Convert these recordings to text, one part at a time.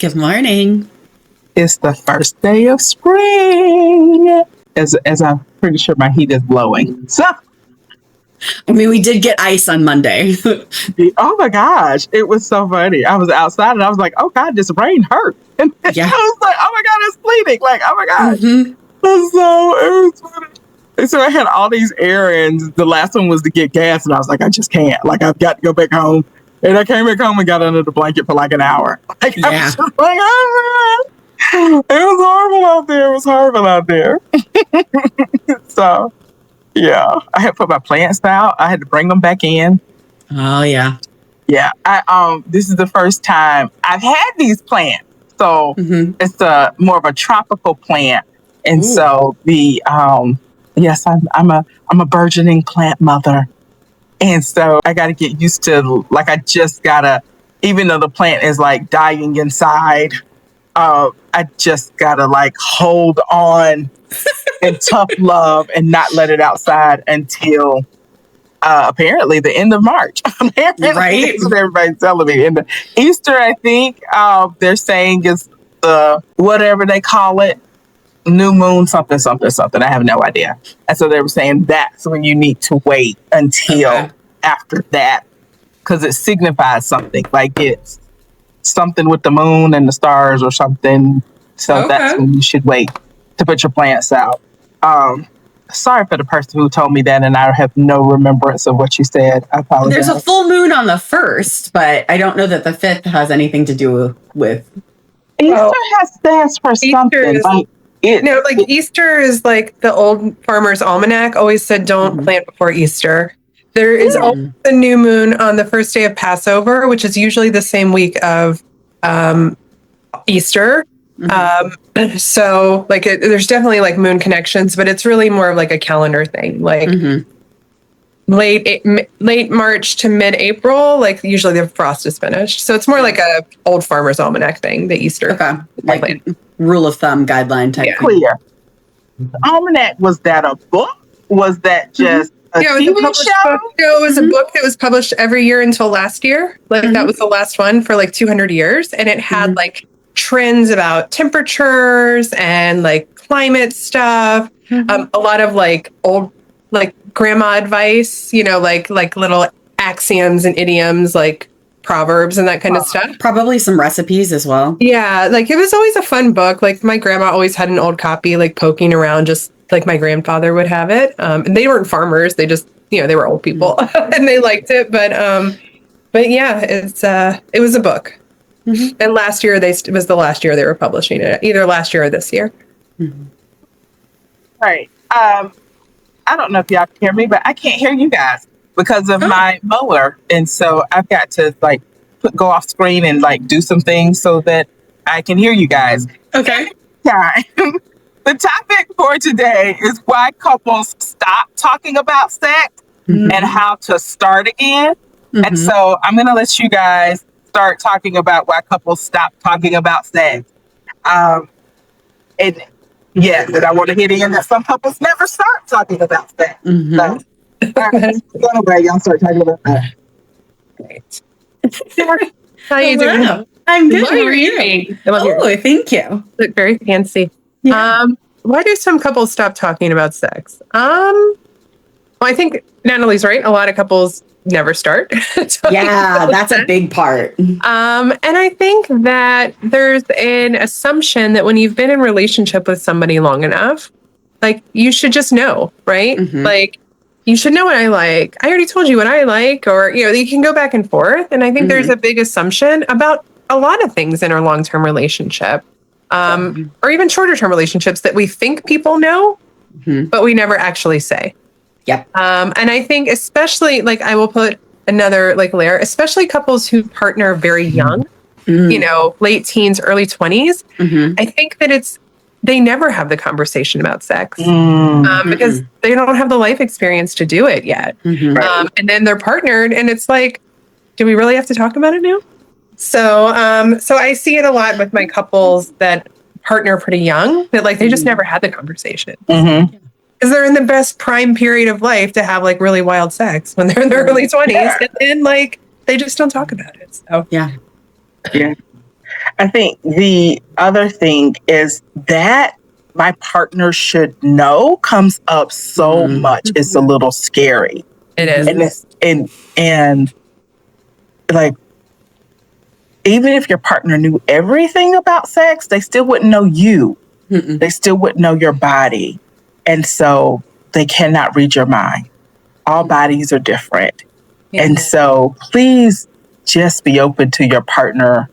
Good morning. It's the first day of spring. As I'm pretty sure my heat is blowing. So, I mean, we did get ice on Monday. oh my gosh, it was so funny. I was outside and I was like, oh God, this rain hurt. And Yeah. I was like, oh my God, it's bleeding. Like, oh my gosh. Mhm. So it was funny. And so I had all these errands. The last one was to get gas, and I was like, I just can't. Like, I've got to go back home. And I came back home and got under the blanket for like an hour. Like, I Yeah. was just like, oh, it was horrible out there. It was horrible out there. So, yeah, I had put my plants out. I had to bring them back in. Oh, yeah. Yeah, this is the first time I've had these plants. So it's more of a tropical plant, and so the yes, I'm a burgeoning plant mother, and so I got to get used to, like, I just gotta, even though the plant is like dying inside, I just gotta like hold on in tough love and not let it outside until apparently the end of March. Right. That's what everybody's telling me. And Easter, I think they're saying is the whatever they call it, new moon, something. I have no idea. And so they were saying that's when you need to wait until after that, because it signifies something. Like it's something with the moon and the stars or something. So that's when you should wait to put your plants out. Sorry for the person who told me that, and I have no remembrance of what you said. I apologize. There's a full moon on the 1st, but I don't know that the 5th has anything to do with. Easter stands for something. Easter is like the old Farmer's Almanac always said, don't plant before Easter. There is always a new moon on the first day of Passover, which is usually the same week of Easter. So like there's definitely like moon connections, but it's really more of like a calendar thing. Like late March to mid-April, like usually the frost is finished. So it's more like a old Farmer's Almanac thing, the Easter. Okay. Like rule of thumb guideline type. Yeah. Clear. The Almanac, was that a book? Was that just a TV show? No, it was a book that was published every year until last year. Like that was the last one for like 200 years. And it had like trends about temperatures and like climate stuff. A lot of like old, like grandma advice, you know, like little axioms and idioms, like proverbs and that kind of stuff. Probably some recipes as well. Yeah, like it was always a fun book. Like my grandma always had an old copy, like poking around, just like my grandfather would have it. And they weren't farmers; they just, you know, they were old people and they liked it. But yeah, it was a book. And last year it was the last year they were publishing it, either last year or this year. Right. I don't know if y'all can hear me, but I can't hear you guys because of my mower. And so I've got to like go off screen and like do some things so that I can hear you guys. Okay. Time. The topic for today is why couples stop talking about sex and how to start again. And so I'm going to let you guys start talking about why couples stop talking about sex. And but I want to hit in that some couples never start talking about sex. So, anyway, y'all start talking about that. Great. How you doing? I'm good. How are you? Oh, thank you. Look very fancy. Yeah. Why do some couples stop talking about sex? Well, I think Natalie's right. A lot of couples never start. Yeah, that's a big part. And I think that there's an assumption that when you've been in a relationship with somebody long enough, like you should just know, right? Like you should know what I like. I already told you what I like, or, you know, you can go back and forth. And I think there's a big assumption about a lot of things in our long-term relationship, or even shorter-term relationships that we think people know, but we never actually say. Yep. And I think especially, like, I will put another like layer, especially couples who partner very young, you know, late teens, early 20s. I think that they never have the conversation about sex because they don't have the life experience to do it yet. And then they're partnered and it's like, do we really have to talk about it now? So I see it a lot with my couples that partner pretty young, that like they just never had the conversation. Because they're in the best prime period of life to have like really wild sex when they're in their early 20s. And then like they just don't talk about it. So yeah. I think the other thing is that my partner should know comes up so much. It's a little scary. It is. And it's and like, even if your partner knew everything about sex, they still wouldn't know you. They still wouldn't know your body. And so they cannot read your mind. All bodies are different. Yeah. And so please just be open to your partner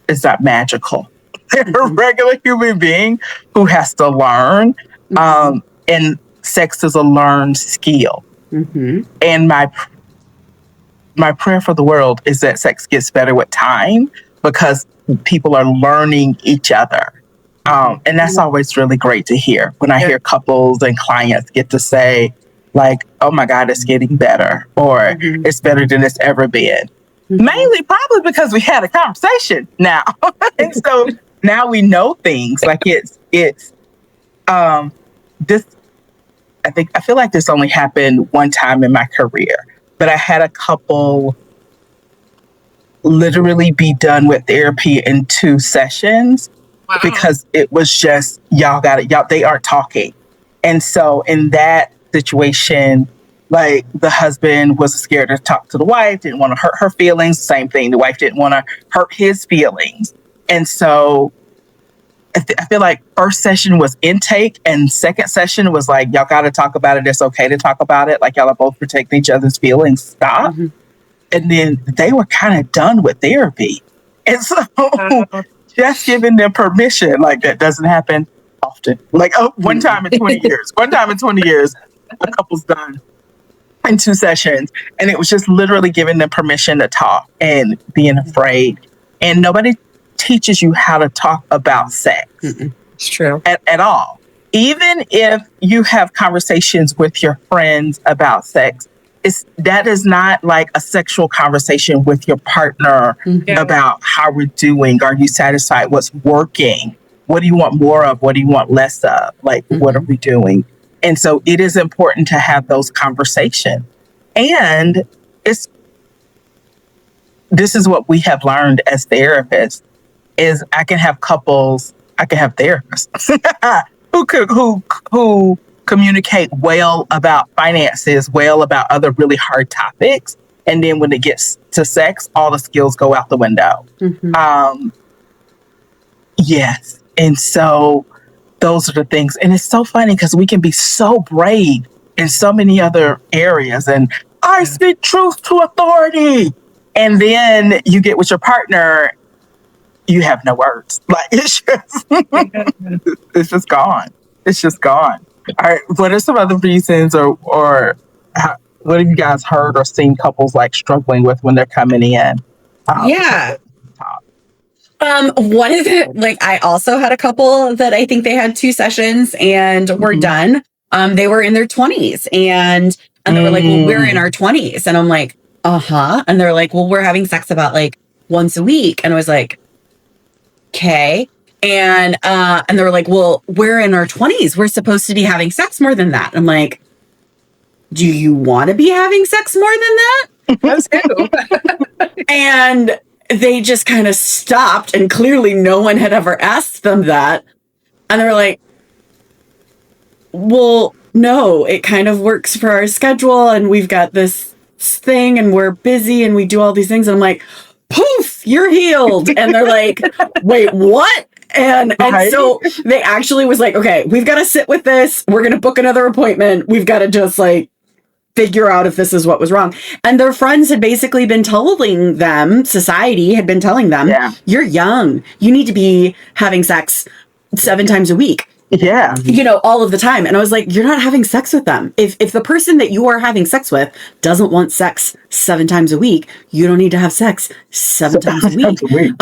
is not magical. They're a regular human being who has to learn. And sex is a learned skill. And my prayer for the world is that sex gets better with time because people are learning each other. And that's always really great to hear when I hear couples and clients get to say, like, oh my God, it's getting better, or it's better than it's ever been. Mainly probably because we had a conversation now. And so now we know things. Like it's this, I feel like this only happened one time in my career, but I had a couple literally be done with therapy in 2 sessions because it was just, they aren't talking. And so in that situation, like the husband was scared to talk to the wife, didn't want to hurt her feelings. Same thing. The wife didn't want to hurt his feelings. And so I feel like first session was intake and second session was like, y'all got to talk about it. It's okay to talk about it. Like y'all are both protecting each other's feelings. Stop. And then they were kind of done with therapy. And so just giving them permission, like that doesn't happen often. Like one time in 20 years, a couple's done in 2 sessions. And it was just literally giving them permission to talk and being afraid. And nobody teaches you how to talk about sex. It's true. At all. Even if you have conversations with your friends about sex, that is not like a sexual conversation with your partner about how we're doing. Are you satisfied? What's working? What do you want more of? What do you want less of? Like, what are we doing? And so it is important to have those conversations. And this is what we have learned as therapists is I can have therapists who communicate well about finances, well about other really hard topics. And then when it gets to sex, all the skills go out the window. Yes. And so those are the things. And it's so funny because we can be so brave in so many other areas. And I speak truth to authority. And then you get with your partner, you have no words. Like it's just gone. It's just gone. All right. What are some other reasons or what have you guys heard or seen couples like struggling with when they're coming in? One is like I also had a couple that I think they had 2 sessions and were done. They were in their 20s and they were like, well, we're in our 20s. And I'm like, And they're like, well, we're having sex about like once a week. And I was like, okay. And they were like, well, we're in our 20s. We're supposed to be having sex more than that. I'm like, do you want to be having sex more than that? That's true. And they just kind of stopped, and clearly no one had ever asked them that. And they were like, well, no, it kind of works for our schedule, and we've got this thing, and we're busy, and we do all these things. And I'm like, poof, you're healed. And they're like, wait, what? And so they actually was like, okay, we've got to sit with this. We're going to book another appointment. We've got to just like figure out if this is what was wrong. And their friends had basically been telling them, society had been telling them, you're young. You need to be having sex 7 times a week. Yeah. You know, all of the time. And I was like, you're not having sex with them. If the person that you are having sex with doesn't want sex 7 times a week, you don't need to have sex 7 times a week.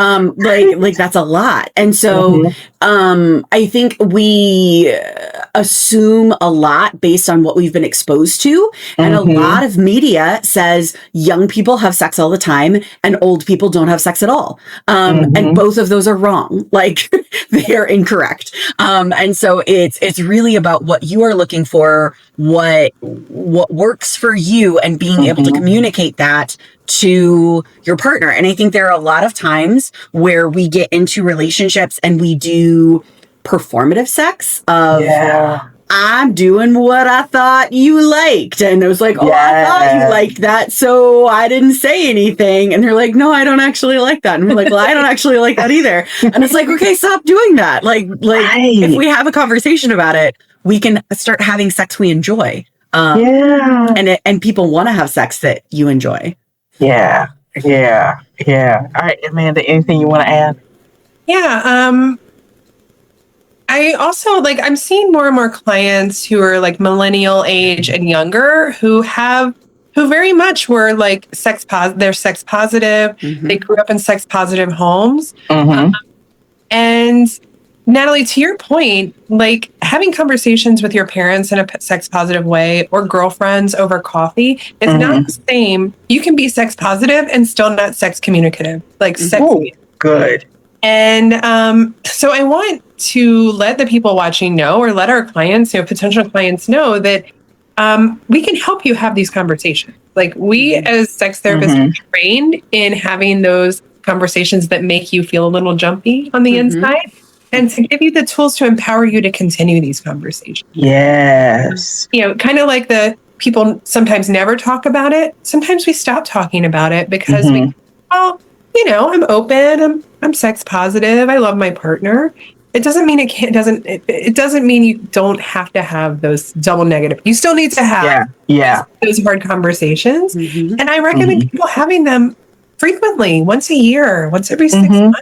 Like that's a lot. And so I think we assume a lot based on what we've been exposed to. And a lot of media says young people have sex all the time and old people don't have sex at all. And both of those are wrong. Like they are incorrect. And so it's really about what you are looking for, what works for you, and being able to communicate that to your partner. And I think there are a lot of times where we get into relationships and we do performative sex of, I'm doing what I thought you liked. And it was like, oh, I thought you liked that, so I didn't say anything. And they're like, no, I don't actually like that. And we're like, well, I don't actually like that either. And it's like, okay, stop doing that. Like if we have a conversation about it, we can start having sex we enjoy. And people want to have sex that you enjoy. Yeah. All right, Amanda, anything you want to add? Yeah. I also I'm seeing more and more clients who are like millennial age and younger who very much were like they're sex positive. They grew up in sex positive homes. And Natalie, to your point, like having conversations with your parents in a sex positive way or girlfriends over coffee is not the same. You can be sex positive and still not sex communicative, like sex. Good. And so I want to let the people watching know, or let our clients, potential clients know that we can help you have these conversations. Like we as sex therapists are trained in having those conversations that make you feel a little jumpy on the inside, and to give you the tools to empower you to continue these conversations. Yes. Kind of like the people sometimes never talk about it. Sometimes we stop talking about it because I'm open. I'm sex positive. I love my partner. It doesn't mean it doesn't mean you don't have to have those double negative. You still need to have those hard conversations. And I recommend people having them frequently, once a year, once every 6 months.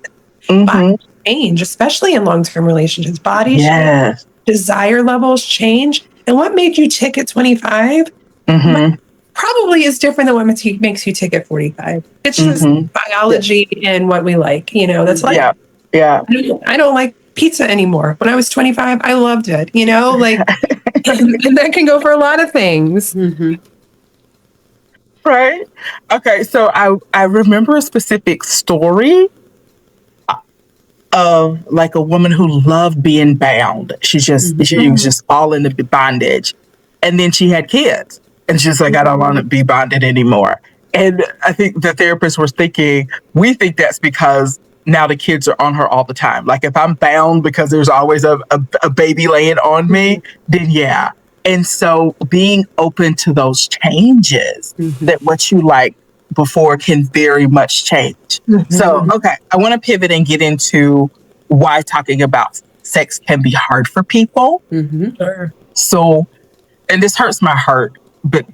Body change, especially in long-term relationships. Body change, desire levels change. And what made you tick at 25 probably is different than what makes you tick at 45. It's just biology and what we like. That's like, I don't like pizza anymore. When I was 25, I loved it, and that can go for a lot of things. Right. Okay. So I remember a specific story of like a woman who loved being bound. She was just all in the bondage. And then she had kids. And she's like, I don't want to be bonded anymore. And I think the therapist was thinking, we think that's because now the kids are on her all the time. Like if I'm bound because there's always a baby laying on me, then yeah. And so being open to those changes, that what you like before can very much change. So, okay, I want to pivot and get into why talking about sex can be hard for people. So, and this hurts my heart, but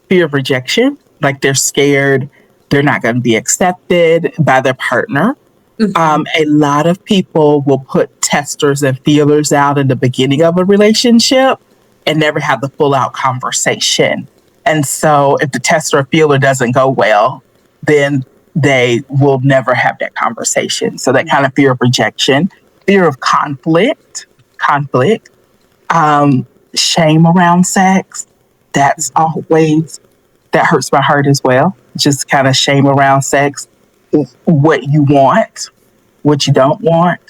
fear of rejection, like they're scared, they're not going to be accepted by their partner. A lot of people will put testers and feelers out in the beginning of a relationship and never have the full out conversation. And so if the tester or feeler doesn't go well, then they will never have that conversation. So that kind of fear of rejection, fear of conflict, shame around sex, that hurts my heart as well. Just kind of shame around sex, what you want, what you don't want,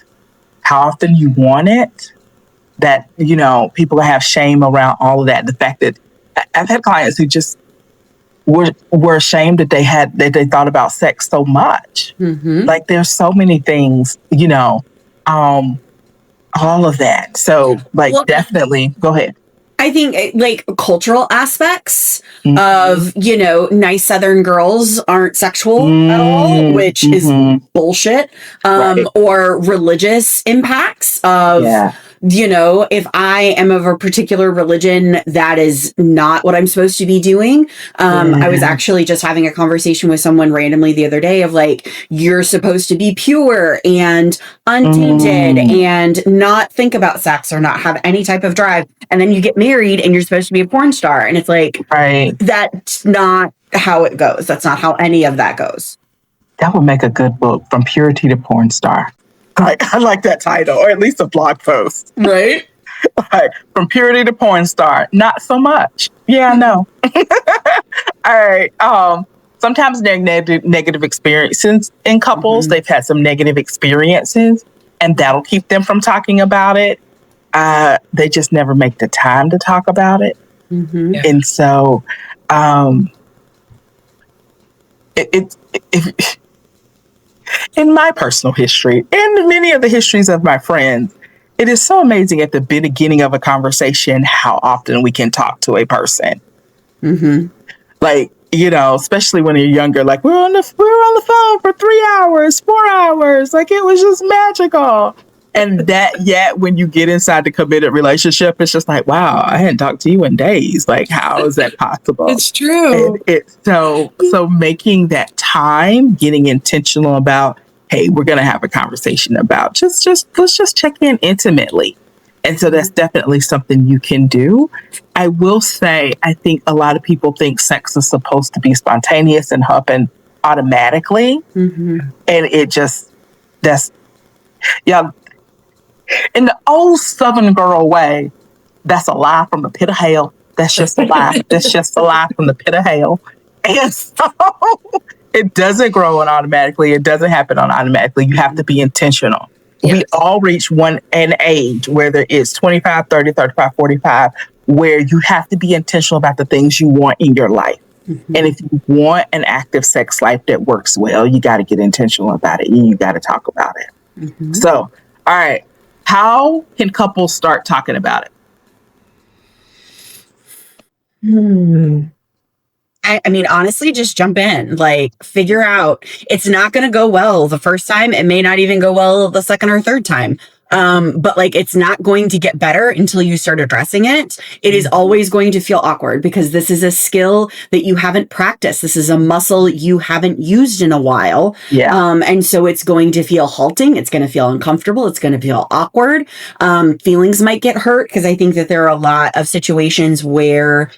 how often you want it, that, people have shame around all of that. The fact that I've had clients who just were ashamed that they thought about sex so much. Like there's so many things, all of that. So definitely go ahead. I think like cultural aspects of, nice Southern girls aren't sexual at all, which is bullshit. Or religious impacts of, if I am of a particular religion, that is not what I'm supposed to be doing. I was actually just having a conversation with someone randomly the other day of like, you're supposed to be pure and untainted and not think about sex or not have any type of drive. And then you get married and you're supposed to be a porn star. And it's like, that's not how it goes. That's not how any of that goes. That would make a good book, From Purity to Porn Star. I like that title, or at least a blog post. Right? From purity to porn star. Not so much. Yeah, I know. All right. Sometimes negative experiences in couples. They've had some negative experiences, and that'll keep them from talking about it. They just never make the time to talk about it. And so it in my personal history and many of the histories of my friends, it is so amazing at the beginning of a conversation how often we can talk to a person. Mm-hmm. Like, especially when you're younger, like we were on the phone for 3 hours, 4 hours, like it was just magical. And yet when you get inside the committed relationship, it's just like, wow, I hadn't talked to you in days. Like, how is that possible? It's true. And it's so making that time, getting intentional about, hey, we're going to have a conversation about let's just check in intimately. And so that's definitely something you can do. I will say, I think a lot of people think sex is supposed to be spontaneous and happen automatically. Mm-hmm. And in the old Southern girl way, that's a lie from the pit of hell. That's just a lie. That's just a lie from the pit of hell. And so it doesn't grow on automatically. It doesn't happen on automatically. You have to be intentional. Yes. We all reach an age, whether it's 25, 30, 35, 45, where you have to be intentional about the things you want in your life. Mm-hmm. And if you want an active sex life that works well, you got to get intentional about it. You got to talk about it. Mm-hmm. So, all right. How can couples start talking about it? I mean, honestly, just jump in, like figure out. It's not going to go well the first time. It may not even go well the second or third time. But like, it's not going to get better until you start addressing it. It is always going to feel awkward because this is a skill that you haven't practiced. This is a muscle you haven't used in a while. Yeah. And so it's going to feel halting. It's going to feel uncomfortable. It's going to feel awkward. Feelings might get hurt because I think that there are a lot of situations where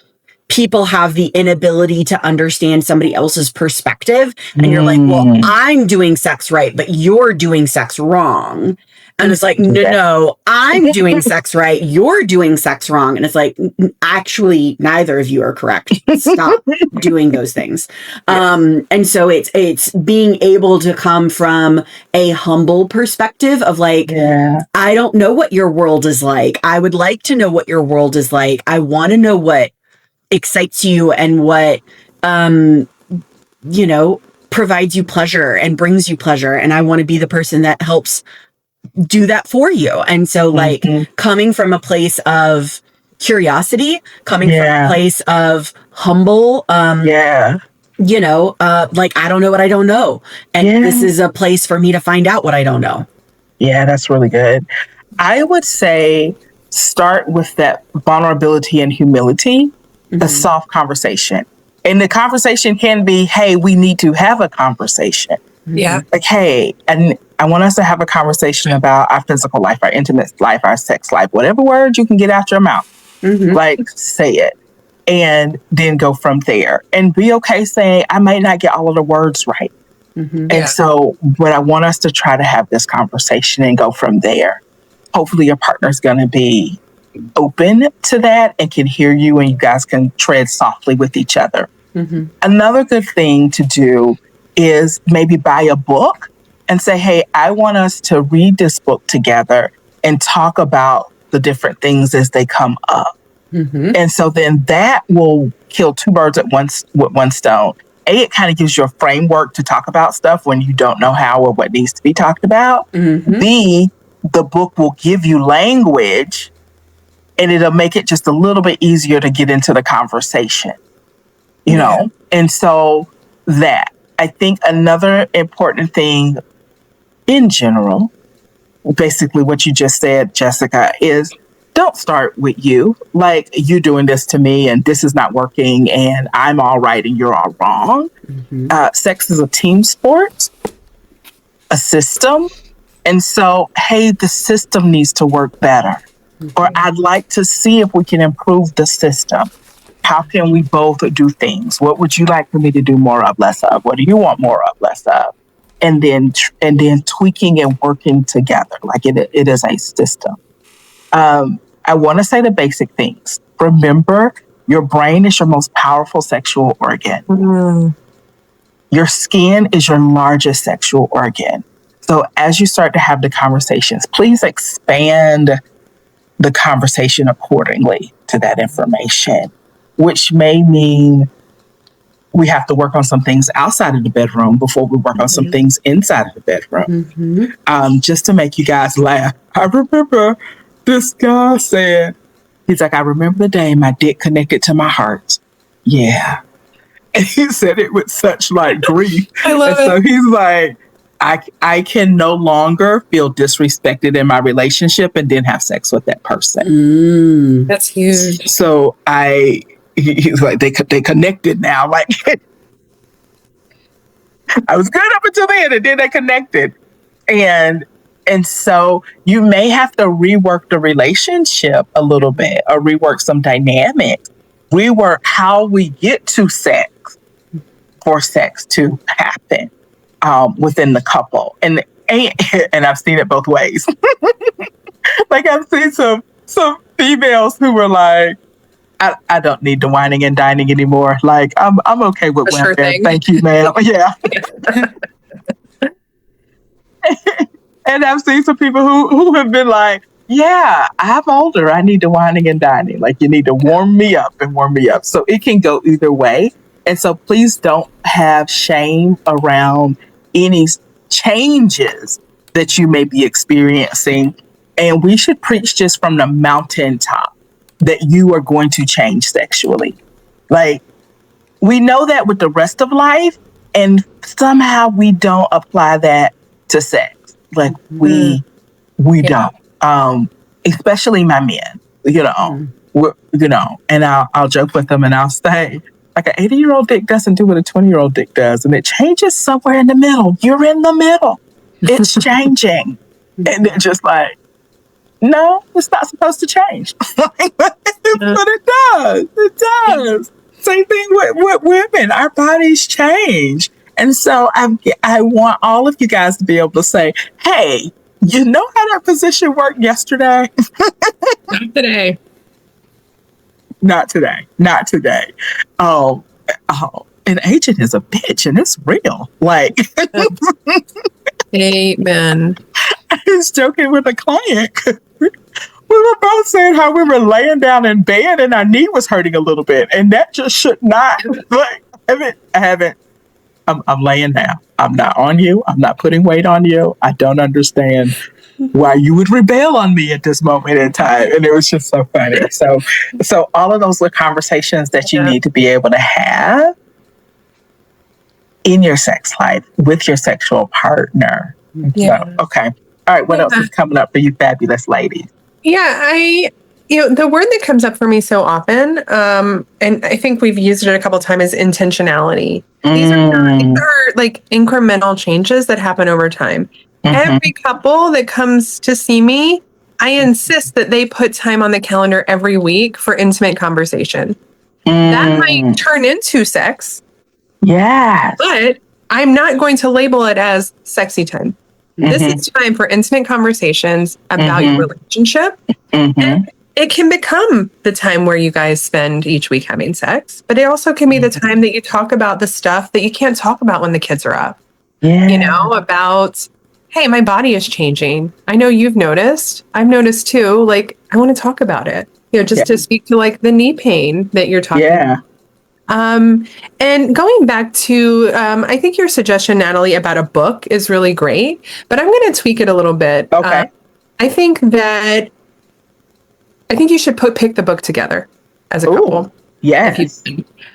people have the inability to understand somebody else's perspective. And you're like, well, I'm doing sex right, but you're doing sex wrong. And it's like, no, I'm doing sex right. You're doing sex wrong. And it's like, actually, neither of you are correct. Stop doing those things. And so it's being able to come from a humble perspective of like, I don't know what your world is like. I would like to know what your world is like. I want to know what excites you and what, provides you pleasure and brings you pleasure. And I want to be the person that helps do that for you. And so like coming from a place of curiosity, coming from a place of humble, like, I don't know what I don't know. And this is a place for me to find out what I don't know. Yeah, that's really good. I would say start with that vulnerability and humility, a soft conversation. And the conversation can be, hey, we need to have a conversation. Yeah. Like, hey, and I want us to have a conversation about our physical life, our intimate life, our sex life, whatever word you can get out your mouth. Like, say it. And then go from there. And be okay saying, I might not get all of the words right. And so, but I want us to try to have this conversation and go from there. Hopefully your partner's going to be open to that and can hear you and you guys can tread softly with each other. Another good thing to do is maybe buy a book and say, hey, I want us to read this book together and talk about the different things as they come up. And so then that will kill two birds with one stone. A, it kind of gives you a framework to talk about stuff when you don't know how or what needs to be talked about. B, the book will give you language and it'll make it just a little bit easier to get into the conversation, you know? And so that, I think another important thing in general, basically what you just said, Jessica, is don't start with you. Like, you're doing this to me and this is not working and I'm all right and you're all wrong. Sex is a team sport, a system. And so, hey, the system needs to work better. Or I'd like to see if we can improve the system. How can we both do things? What would you like for me to do more of, less of? What do you want more of, less of? And then tweaking and working together. Like it is a system. I want to say the basic things. Remember, your brain is your most powerful sexual organ. Your skin is your largest sexual organ. So as you start to have the conversations, please expand the conversation accordingly to that information, which may mean we have to work on some things outside of the bedroom before we work on some things inside of the bedroom. Just to make you guys laugh. I remember this guy said, he's like, I remember the day my dick connected to my heart. Yeah. And he said it with such like grief. I love it. So he's like, I can no longer feel disrespected in my relationship and then have sex with that person. That's huge. So he's like, they connected now. Like, I was good up until then, and then they connected. And so you may have to rework the relationship a little bit, or rework some dynamics, rework how we get to sex for sex to happen within the couple. And I've seen it both ways. Like, I've seen some females who were like, I don't need the whining and dining anymore. Like, I'm okay with women. Sure, thank you, ma'am. Yeah. And I've seen some people who have been like, yeah, I'm older. I need the whining and dining. Like, you need to warm me up. So it can go either way. And so please don't have shame around any changes that you may be experiencing. And we should preach just from the mountaintop that you are going to change sexually. Like, we know that with the rest of life, and somehow we don't apply that to sex. Like, we don't. Especially my men, and I'll joke with them and I'll say, like, an 80-year-old dick doesn't do what a 20-year-old dick does. And it changes somewhere in the middle. You're in the middle. It's changing. And they're just like, no, it's not supposed to change. But it does. It does. Same thing with women. Our bodies change. And so I want all of you guys to be able to say, hey, you know how that position worked yesterday? Not today. Not today. Oh, and agent is a bitch, and it's real. Like, amen. I was joking with a client. We were both saying how we were laying down in bed and our knee was hurting a little bit, and that just should not. Like, I haven't. I'm laying down. I'm not on you. I'm not putting weight on you. I don't understand why you would rebel on me at this moment in time. And it was just so funny. So all of those little conversations that you need to be able to have in your sex life with your sexual partner. Yeah. So, okay. All right. What else is coming up for you fabulous ladies? Yeah, the word that comes up for me so often, and I think we've used it a couple of times, is intentionality. These are like incremental changes that happen over time. Every couple that comes to see me, I insist that they put time on the calendar every week for intimate conversation. That might turn into sex. Yes. But I'm not going to label it as sexy time. This is time for intimate conversations about your relationship. And it can become the time where you guys spend each week having sex, but it also can be the time that you talk about the stuff that you can't talk about when the kids are up. Yeah. About, hey, my body is changing. I know you've noticed. I've noticed too. Like, I want to talk about it. Just to speak to like the knee pain that you're talking about. And going back to, I think your suggestion, Natalie, about a book is really great, but I'm going to tweak it a little bit. Okay. I think you should pick the book together as a couple. Yes.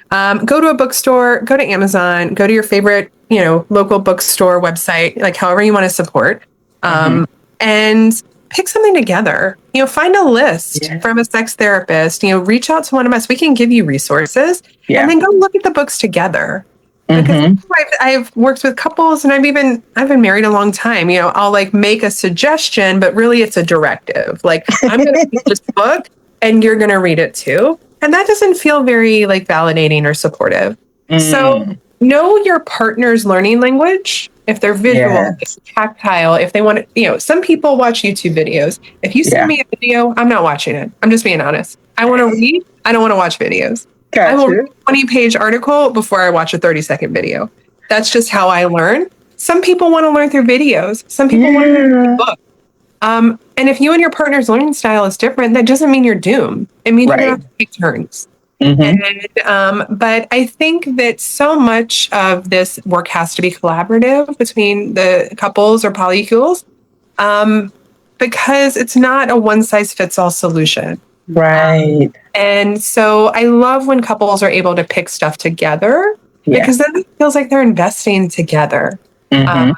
Go to a bookstore, go to Amazon, go to your favorite, local bookstore website, like however you want to support, and pick something together. Find a list from a sex therapist. Reach out to one of us. We can give you resources, and then go look at the books together. Because I've worked with couples, and I've been married a long time. I'll like make a suggestion, but really it's a directive. Like, I'm going to read this book, and you're going to read it too. And that doesn't feel very like validating or supportive. So know your partner's learning language. If they're visual, if they're tactile, if they want to, some people watch YouTube videos. If you send me a video, I'm not watching it. I'm just being honest. I want to read. I don't want to watch videos. I will read a 20-page article before I watch a 30-second video. That's just how I learn. Some people want to learn through videos. Some people want to learn through books. And if you and your partner's learning style is different, that doesn't mean you're doomed. It means you're going to have to take turns. But I think that so much of this work has to be collaborative between the couples or polycules, because it's not a one size fits all solution. Right. And so I love when couples are able to pick stuff together, because then it feels like they're investing together. And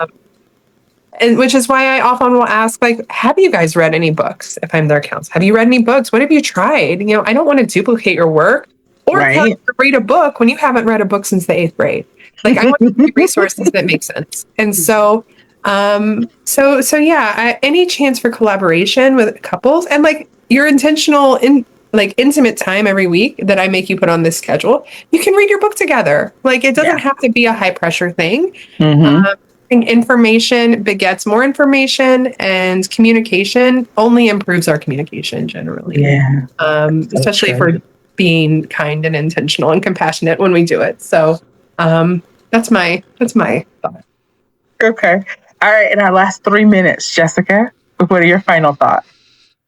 which is why I often will ask, like, have you guys read any books? If I'm their counselor, have you read any books? What have you tried? You know, I don't want to duplicate your work or tell you to read a book when you haven't read a book since the 8th grade. Like, I want to give you resources that make sense. And so, any chance for collaboration with couples and like your intentional intimate time every week that I make you put on this schedule, you can read your book together. Like, it doesn't have to be a high pressure thing. Information begets more information, and communication only improves our communication generally. Especially if we're being kind and intentional and compassionate when we do it. So that's my thought. Okay. All right. In our last 3 minutes, Jessica, what are your final thoughts?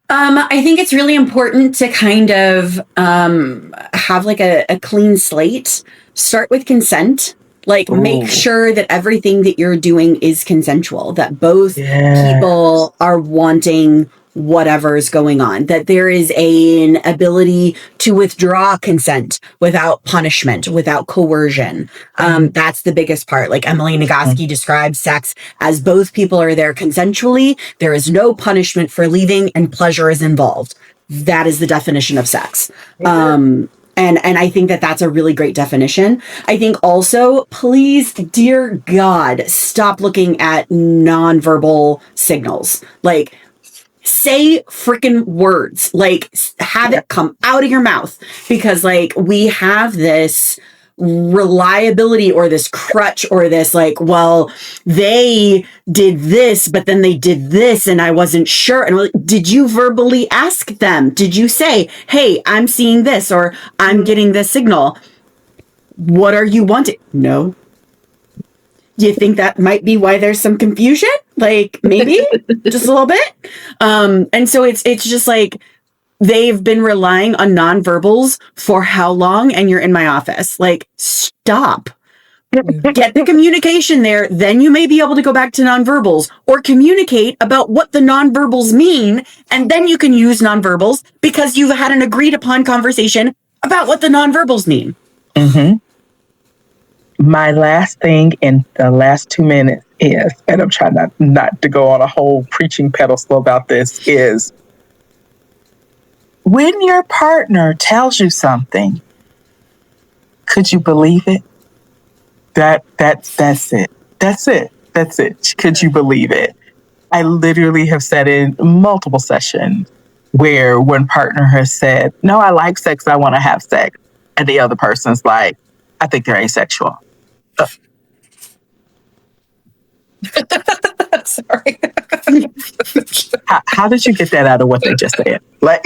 I think it's really important to kind of have like a clean slate. Start with consent. Like, make sure that everything that you're doing is consensual, that both people are wanting whatever's going on, that there is an ability to withdraw consent without punishment, without coercion. That's the biggest part. Like Emily Nagoski describes sex as both people are there consensually. There is no punishment for leaving, and pleasure is involved. That is the definition of sex. And I think that that's a really great definition. I think also, please, dear God, stop looking at nonverbal signals. Like, say freaking words. Like, have it come out of your mouth. Because, like, we have this reliability or this crutch or this like, well, they did this, but then they did this and I wasn't sure. And like, did you verbally ask them? Did you say, hey, I'm seeing this or I'm getting this signal? What are you wanting? No. Do you think that might be why there's some confusion? Like, maybe just a little bit. And so it's just like, they've been relying on nonverbals for how long? And you're in my office. Like, stop. Get the communication there. Then you may be able to go back to nonverbals or communicate about what the nonverbals mean. And then you can use nonverbals because you've had an agreed upon conversation about what the nonverbals mean. My last thing in the last 2 minutes is, and I'm trying not to go on a whole preaching pedestal about this, is when your partner tells you something, could you believe it? That's it. That's it. Could you believe it? I literally have said in multiple sessions where one partner has said, no, I like sex, I want to have sex. And the other person's like, I think they're asexual. Sorry. How did you get that out of what they just said? Like,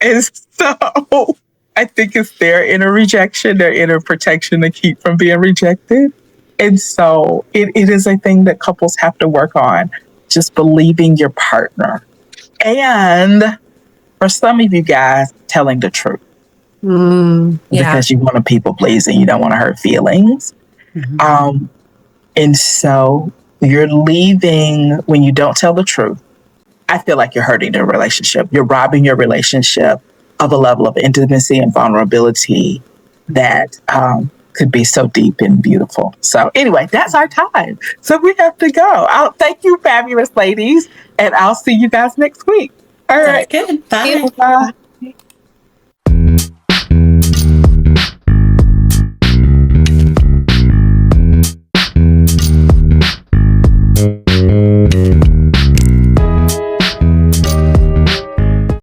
and so I think it's their inner rejection, their inner protection to keep from being rejected. And so it is a thing that couples have to work on, just believing your partner. And for some of you guys, telling the truth. Because you want to people please and you don't want to hurt feelings. And so you're leaving when you don't tell the truth. I feel like you're hurting the relationship. You're robbing your relationship of a level of intimacy and vulnerability that could be so deep and beautiful. So anyway, that's our time. So we have to go. Thank you, fabulous ladies. And I'll see you guys next week. All right. That's good. Bye. Bye.